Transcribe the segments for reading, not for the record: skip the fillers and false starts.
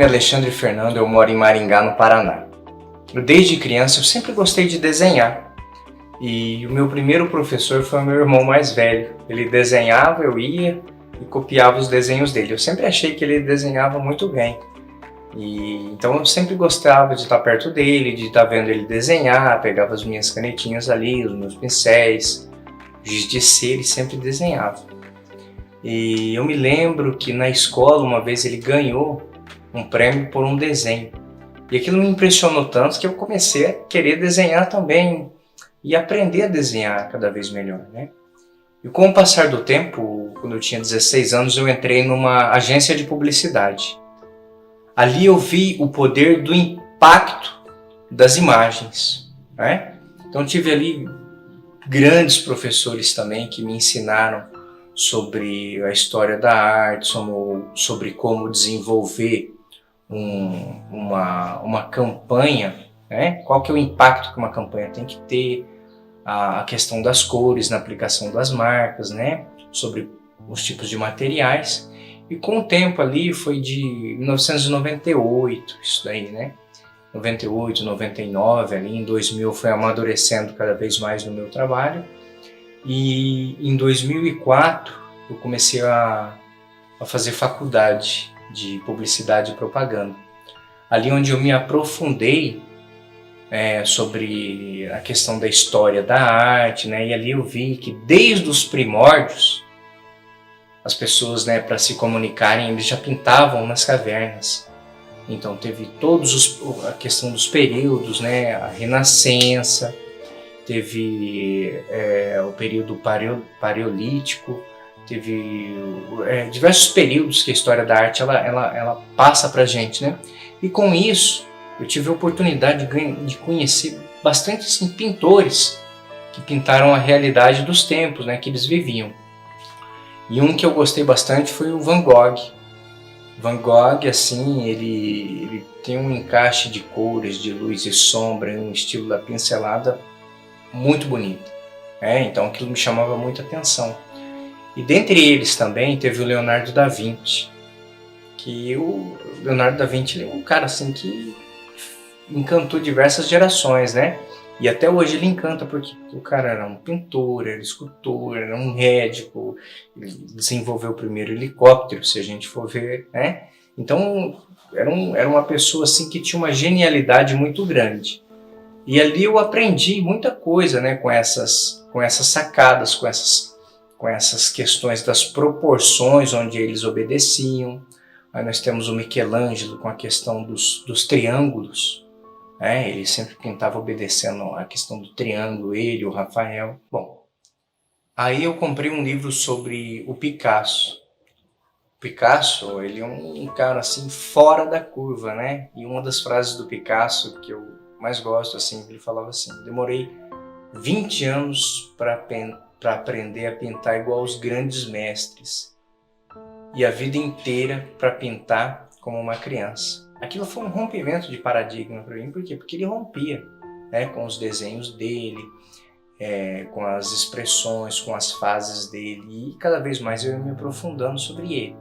nome é Alexandre Fernando, eu moro em Maringá, no Paraná. Desde criança eu sempre gostei de desenhar. E o meu primeiro professor foi o meu irmão mais velho. Ele desenhava, eu ia e copiava os desenhos dele. Eu sempre achei que ele desenhava muito bem. Então eu sempre gostava de estar perto dele, de estar vendo ele desenhar, pegava as minhas canetinhas ali, os meus pincéis, giz de cera e sempre desenhava. E eu me lembro que na escola uma vez ele ganhou um prêmio por um desenho. E aquilo me impressionou tanto que eu comecei a querer desenhar também e aprender a desenhar cada vez melhor, né? E com o passar do tempo, quando eu tinha 16 anos, eu entrei numa agência de publicidade. Ali eu vi o poder do impacto das imagens, né? Então tive ali grandes professores também que me ensinaram sobre a história da arte, sobre como desenvolver uma campanha, né? Qual que é o impacto que uma campanha tem que ter, a questão das cores na aplicação das marcas, né? Sobre os tipos de materiais. E com o tempo ali, foi de 1998, isso daí, né? 98, 99, ali em 2000 foi amadurecendo cada vez mais no meu trabalho. E em 2004 eu comecei a fazer faculdade de publicidade e propaganda. Ali onde eu me aprofundei sobre a questão da história da arte, né? E ali eu vi que desde os primórdios as pessoas, né, para se comunicarem, eles já pintavam nas cavernas. Então teve a questão dos períodos, né? A Renascença, teve o período paleolítico, teve diversos períodos que a história da arte ela passa pra gente, né? E com isso eu tive a oportunidade de conhecer bastante assim, pintores que pintaram a realidade dos tempos, né, que eles viviam. E um que eu gostei bastante foi o Van Gogh. Van Gogh, assim, ele tem um encaixe de cores, de luz e sombra, um estilo da pincelada muito bonito. Então aquilo me chamava muita atenção. E dentre eles também teve o Leonardo da Vinci, que o Leonardo da Vinci ele é um cara assim que encantou diversas gerações, né? E até hoje ele encanta porque o cara era um pintor, era escultor, era um médico, ele desenvolveu o primeiro helicóptero, se a gente for ver, né? Então era uma pessoa assim que tinha uma genialidade muito grande. E ali eu aprendi muita coisa, né, com essas sacadas, com essas questões das proporções onde eles obedeciam. Aí nós temos o Michelangelo com a questão dos triângulos. Ele sempre pintava obedecendo a questão do triângulo, ele, o Rafael. Bom, aí eu comprei um livro sobre o Picasso. O Picasso, ele é um cara assim fora da curva, né? E uma das frases do Picasso que eu mais gosto, assim, ele falava assim: demorei 20 anos para aprender a pintar igual aos grandes mestres e a vida inteira para pintar como uma criança. Aquilo foi um rompimento de paradigma para mim, por quê? Porque ele rompia, né, com os desenhos dele, com as expressões, com as fases dele, e cada vez mais eu ia me aprofundando sobre ele.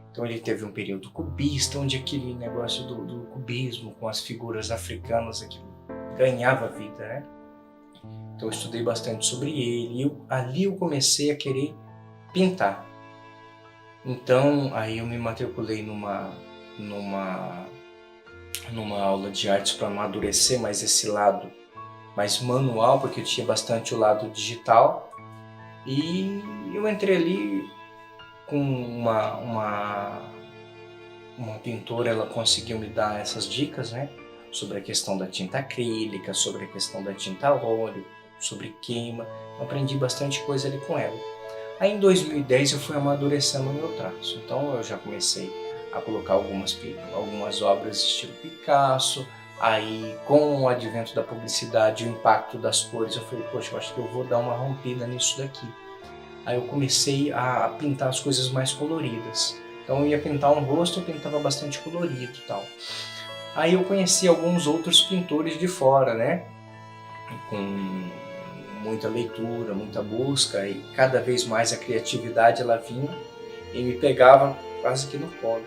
Então ele teve um período cubista, onde aquele negócio do cubismo, com as figuras africanas, aquilo ganhava vida, né? Então eu estudei bastante sobre ele, e ali eu comecei a querer pintar. Então aí eu me matriculei numa aula de artes para amadurecer mais esse lado mais manual, porque eu tinha bastante o lado digital, e eu entrei ali com uma pintora, ela conseguiu me dar essas dicas, né, sobre a questão da tinta acrílica, sobre a questão da tinta a óleo, sobre queima. Eu aprendi bastante coisa ali com ela. Aí em 2010 eu fui amadurecendo o meu traço, então eu já comecei a colocar algumas obras estilo Picasso. Aí com o advento da publicidade e o impacto das cores, eu falei, poxa, eu acho que eu vou dar uma rompida nisso daqui. Aí eu comecei a pintar as coisas mais coloridas. Então eu ia pintar um rosto, eu pintava bastante colorido e tal. Aí eu conheci alguns outros pintores de fora, né? Com muita leitura, muita busca, e cada vez mais a criatividade ela vinha e me pegava quase que no colo.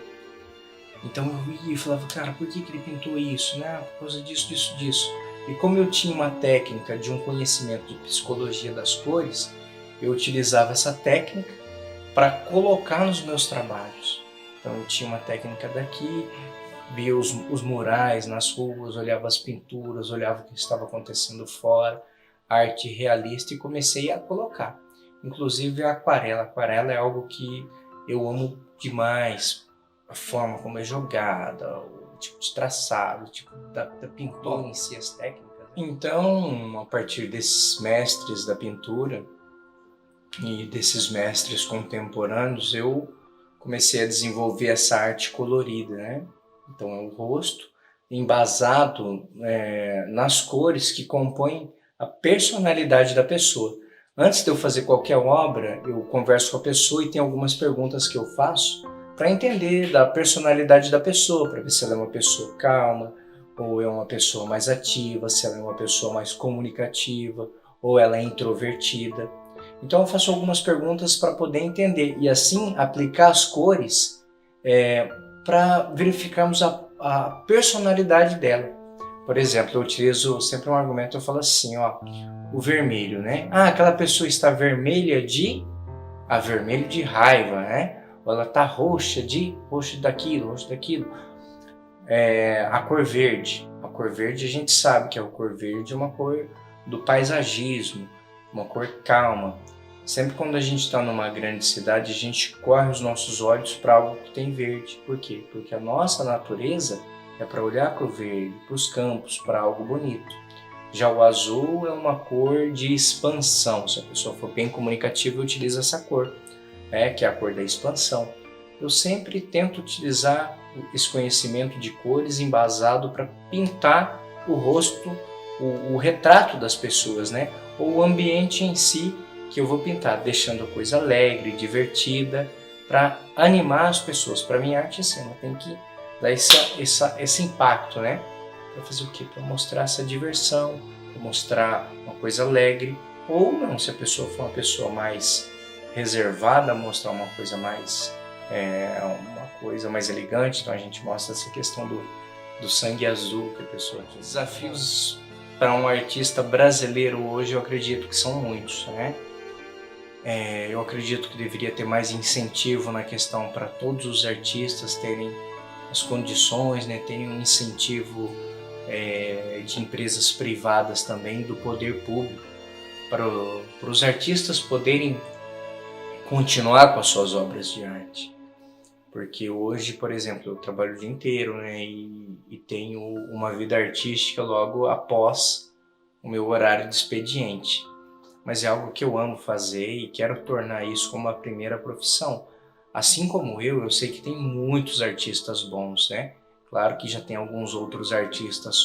Então eu ia e falava, cara, por que ele pintou isso? Né? Por causa disso, disso, disso. E como eu tinha uma técnica de um conhecimento de psicologia das cores, eu utilizava essa técnica para colocar nos meus trabalhos. Então eu tinha uma técnica daqui, via os murais nas ruas, olhava as pinturas, olhava o que estava acontecendo fora, arte realista, e comecei a colocar. Inclusive a aquarela. A aquarela é algo que eu amo demais. A forma como é jogada, o tipo de traçado, o tipo da pintura em si, as técnicas. Então, a partir desses mestres da pintura e desses mestres contemporâneos, eu comecei a desenvolver essa arte colorida, né? Então é o rosto embasado nas cores que compõem a personalidade da pessoa. Antes de eu fazer qualquer obra, eu converso com a pessoa e tem algumas perguntas que eu faço para entender da personalidade da pessoa, para ver se ela é uma pessoa calma, ou é uma pessoa mais ativa, se ela é uma pessoa mais comunicativa, ou ela é introvertida. Então eu faço algumas perguntas para poder entender e assim aplicar as cores para verificarmos a personalidade dela. Por exemplo, eu utilizo sempre um argumento, eu falo assim, ó, o vermelho, né? Ah, aquela pessoa está vermelha vermelho de raiva, né? Ou ela está roxo daquilo, roxo daquilo. A cor verde a gente sabe que a cor verde é uma cor do paisagismo, uma cor calma. Sempre quando a gente está numa grande cidade, a gente corre os nossos olhos para algo que tem verde. Por quê? Porque a nossa natureza é para olhar para o verde, para os campos, para algo bonito. Já o azul é uma cor de expansão. Se a pessoa for bem comunicativa, utiliza essa cor, que é a cor da expansão. Eu sempre tento utilizar esse conhecimento de cores embasado para pintar o rosto, o retrato das pessoas, né? Ou o ambiente em si que eu vou pintar, deixando a coisa alegre, divertida, para animar as pessoas. Para mim, a arte assim, ela tem que dar esse impacto, né? Para fazer o quê? Para mostrar essa diversão, para mostrar uma coisa alegre, ou não, se a pessoa for uma pessoa mais reservada, mostrar uma coisa mais elegante. Então a gente mostra essa questão do sangue azul que a pessoa tem. Desafios para um artista brasileiro hoje, eu acredito que são muitos, né? Eu acredito que deveria ter mais incentivo na questão para todos os artistas terem as condições, né? Terem um incentivo de empresas privadas também, do poder público, para os artistas poderem continuar com as suas obras de arte. Porque hoje, por exemplo, eu trabalho o dia inteiro, né? E tenho uma vida artística logo após o meu horário de expediente. Mas é algo que eu amo fazer e quero tornar isso como a primeira profissão. Assim como eu sei que tem muitos artistas bons, né? Claro que já tem alguns outros artistas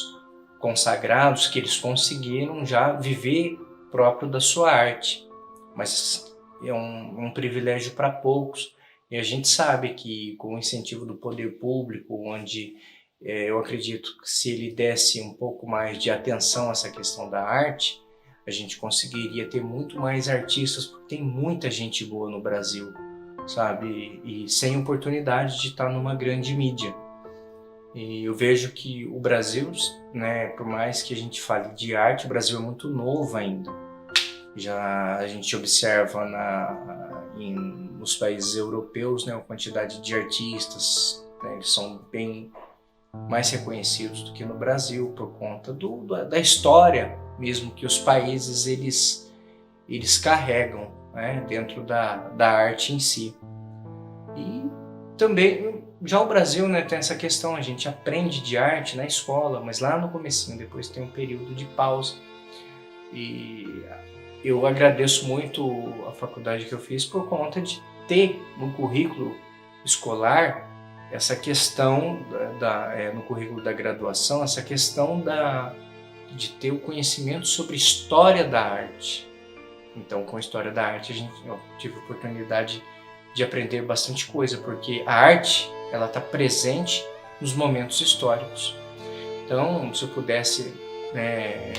consagrados que eles conseguiram já viver próprio da sua arte. Mas é um privilégio para poucos. E a gente sabe que com o incentivo do poder público, onde eu acredito que se ele desse um pouco mais de atenção a essa questão da arte, a gente conseguiria ter muito mais artistas, porque tem muita gente boa no Brasil, sabe? E sem oportunidade de estar numa grande mídia. E eu vejo que o Brasil, né, por mais que a gente fale de arte, o Brasil é muito novo ainda. Já a gente observa nos países europeus, né, a quantidade de artistas, né, eles são bem mais reconhecidos do que no Brasil por conta da história mesmo que os países eles carregam, né, dentro da arte em si. E também já o Brasil, né, tem essa questão, a gente aprende de arte na escola, mas lá no comecinho, depois tem um período de pausa. E eu agradeço muito a faculdade que eu fiz por conta de ter no currículo escolar essa questão no currículo da graduação, essa questão de ter o conhecimento sobre história da arte. Então, com a história da arte, eu tive a oportunidade de aprender bastante coisa, porque a arte, ela está presente nos momentos históricos. Então, se eu pudesse, né,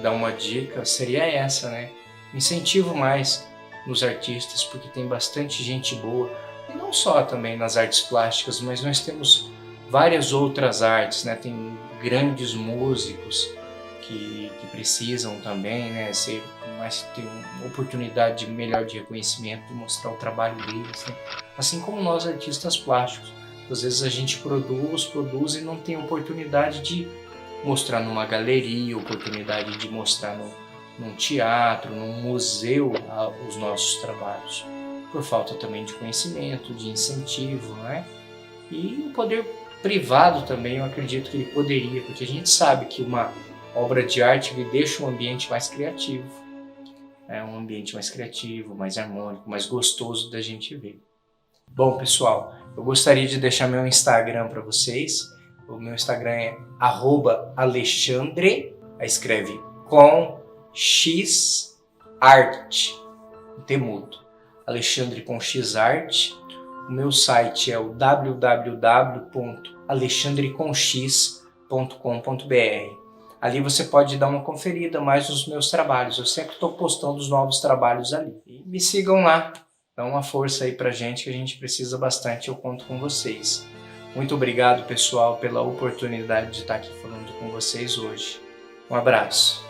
dar uma dica, seria essa, né? Incentivo mais nos artistas, porque tem bastante gente boa, e não só também nas artes plásticas, mas nós temos várias outras artes, né? Tem grandes músicos que precisam também, né? Mas ter uma oportunidade melhor de reconhecimento, de mostrar o trabalho deles, né? Assim como nós artistas plásticos. Às vezes a gente produz e não tem oportunidade de mostrar numa galeria, oportunidade de mostrar num teatro, num museu os nossos trabalhos. Por falta também de conhecimento, de incentivo, né? E o poder privado também, eu acredito que ele poderia, porque a gente sabe que uma obra de arte ele deixa um ambiente mais criativo. É um ambiente mais criativo, mais harmônico, mais gostoso da gente ver. Bom, pessoal, eu gostaria de deixar meu Instagram para vocês. O meu Instagram é @alexandre, escreve com X arte, temudo. Alexandre com X arte. O meu site é o www.alexandrecomx.com.br. Ali você pode dar uma conferida mais nos meus trabalhos. Eu sempre estou postando os novos trabalhos ali. E me sigam lá. Dá uma força aí pra gente, que a gente precisa bastante. Eu conto com vocês. Muito obrigado, pessoal, pela oportunidade de estar aqui falando com vocês hoje. Um abraço.